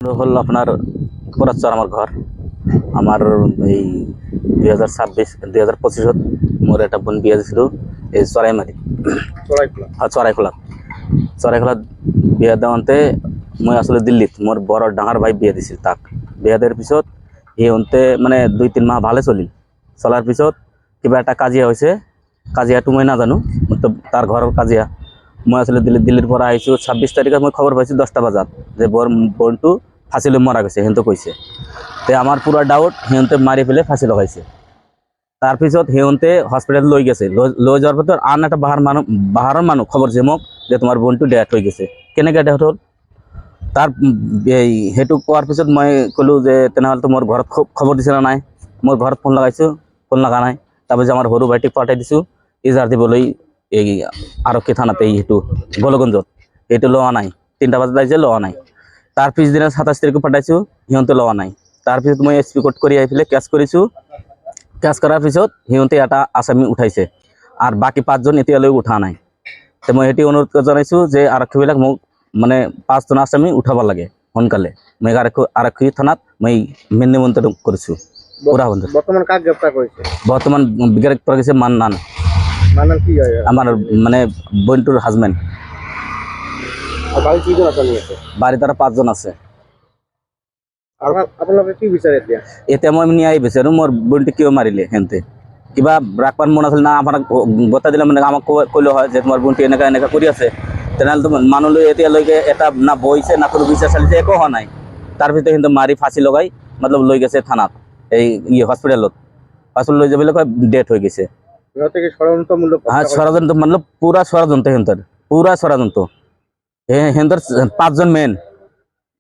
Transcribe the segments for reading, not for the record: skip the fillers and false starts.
হল আপনার কোরাচর আমার ঘর। আমার এই 2026-2025 মোর একটা বোন বিয়ে দিছিল এই চরাইমারি চরাইখোলা চরাইখোলা বিয়া দেওয়াতে মই আসলে দিল্লিত মোর বড় ডাঙার ভাই বিয়ে দিছিল। তাক বিয়া দেওয়ার পিছত এই অন্তে মানে 2-3 মাহ ভালে চলার পিছত কিবা একটা কাজিয়া হয়েছে। কাজিয়াটো মই নাজানো, তার ঘরের কাজিয়া। মই আসলে দিল্লির পৰা আহিছোঁ 26 তাৰিখে মই খবৰ পাইছোঁ 10টা বজাত যে বোনটো ফাঁসি লৈ মৰা গৈছে। সিহঁতে কৈছে তে আমার পুরা ডাউট সিহঁতে মারি ফেলে ফাঁসি লগাইছে। তাৰপিছত সিহঁতে হস্পিটেল লৈ গেছে। লৈ যাওয়ার পর আন একটা বাহাৰৰ মানুহ খবৰ যে মোক যে তোমার বোনটো ডেথ হৈ গেছে। কেনেকৈ ডেথ হ'ল তাৰ সেইটো কোৱাৰ পিছত মই ক'লোঁ যে তেনেহ'লে মোৰ ঘৰত খবৰ দিছিল নাই। মই ঘৰত ফোন লগাইছোঁ, ফোন লগা নাই। তাৰপিছত আমাৰ সৰু ভাইটিক পঠাই দিছোঁ ইজাৰ দিবলৈ এই আৰক্ষী থানাতে সেইটো গোলগঞ্জত। সেইটো লোৱা নাই, 3টা বজাত আহিছে লোৱা নাই। তার পিছদিনা 27 তারিখে পাঠাইছোঁ, সিহঁতে লোৱা নাই। তাৰপিছত মই SP কোর্ট কৰি আহি পেলাই কেছ কৰিছোঁ। কেছ কৰাৰ পিছত সিহঁতে এটা আসামি উঠাইছে আৰু বাকী 5জন এতিয়ালৈ উঠা নাই। তো মই এটি অনুৰোধ জনাইছোঁ যে আৰক্ষীবিলাক মোক মানে 5জন আসামি উঠাব লাগে সোনকালে। মই আৰক্ষী থানাত মই নিমন্ত্রণ কৰিছোঁ। বর্তমান কাক গ্রেপ্তার করেছে? বর্তমান গ্রেপ্তার করেছে মান্নান। মান্নান কি হয়? আমার মানে বোনটোর হাজবেন্ড। বাড়ি কিজন আছে? বাড়ি তারা 5জন আছে। আপোনালোকে কি বিচাৰে এতিয়া? এতিয়া মই ন্যায় বিচাৰোঁ। মোৰ বোনটো কিয় মাৰিলে সিহঁতে কিবা ৰাখবাৰ মন আছিল না। আপোনাক বতা দিলে মানে আমাক ক'লে হয় যে তোমাৰ বোনটো এনেকুৱা কৰি আছে। তেনেহ'লে মানুহলৈ এতিয়ালৈকে এটা না বহিছে না কোনো বিচাৰ চালিছে, একো হোৱা নাই। তাৰপিছত সিহঁতে মাৰি ফাঁচি লগাই মতলব লৈ গৈছে থানাত, এই হস্পিটেলত। পাছত লৈ যাবলৈ কয় ডেথ হৈ গৈছে। হ্যাঁ, ষড়যন্ত্র মতলব পুরা ষড়যন্ত্র সিহঁতৰ, পুরা ষড়যন্ত্র। সিহঁতৰ 5জন মেন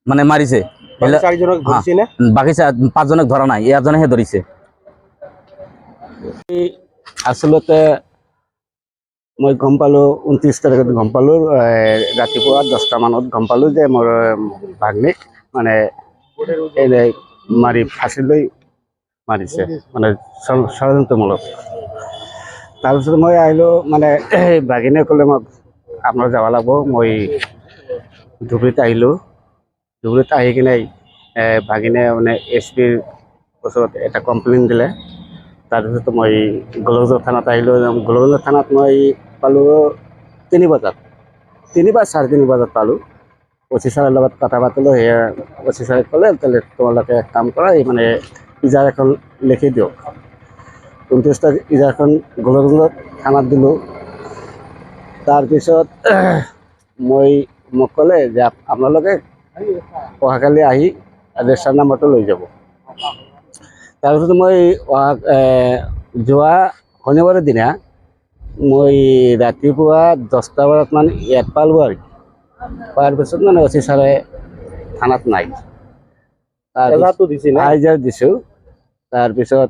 মানে মাৰিছে। বাকি 5জনক ধরা নাই, এজনেহে ধৰিছে। আচলতে মই গম পালোঁ 29 তাৰিখত গম পালোঁ। ৰাতিপুৱা 10টা মানত গম পালোঁ যে মোৰ ভাগ্নিক মানে মাৰি ফাঁচি লৈ মাৰিছে, মানে ষড়যন্ত্ৰমূলক। তাৰপিছত মই আহিলোঁ, মানে ভাগিনে ক'লে মোক আপোনাৰ যাব লাগিব। মই ধুবুৰীত আহিলোঁ। ধুবুৰীত আহি কিনে ভাগিনে মানে SPৰ ওচৰত এটা কমপ্লেইন দিলে। তাৰপিছত মই গোলগঞ্জ থানাত আহিলোঁ। গোলগঞ্জ থানাত মই পালোঁ 3 বজাত, 3 বা 3:30 বজাত পালোঁ। OC ছাৰৰ লগত কথা পাতিলোঁ। সেয়া OC ছাৰে ক'লে তাহলে তোমালোকে এক কাম কৰা, এই মানে ইজাৰ এখন লিখি দিয়ক। 29 তাৰিখ ইজাৰখন গোলগঞ্জ থানাত দিলোঁ। তাৰপিছত মোক ক'লে যে আপোনালোকে অহাকালি আহি ৰেজিষ্টাৰ নাম্বাৰটো লৈ যাব। তাৰপিছত মই যোৱা শনিবাৰৰ দিনা মই ৰাতিপুৱা 10টা বজাত মানে ইয়াত পালোঁ। আৰু পোৱাৰ পিছত মানে OC ছাৰে থানাত নাই। আইজাৰ দিছোঁ। তাৰপিছত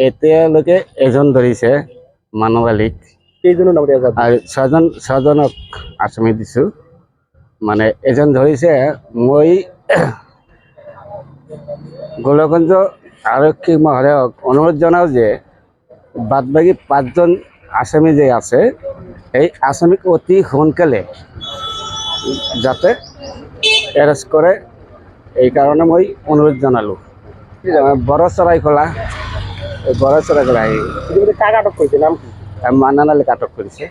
এতিয়ালৈকে এজন ধৰিছে মানুহ মালিক, আৰু 6জনক আসামি দিছোঁ। মানে এজন ধৰিছে। মই গোলগঞ্জ আৰক্ষী মহোদয়ক অনুৰোধ জনাওঁ যে বাদবাকী 5জন আসামি যে আছে, এই আসামিক অতি সোনকালে যাতে এৰেষ্ট কৰে, এই কাৰণে মই অনুৰোধ জনালোঁ। বড় চৰাইখোলা কাক আটক করেছে? নাম কি? মান্নান আলীক আটক কৰিছে।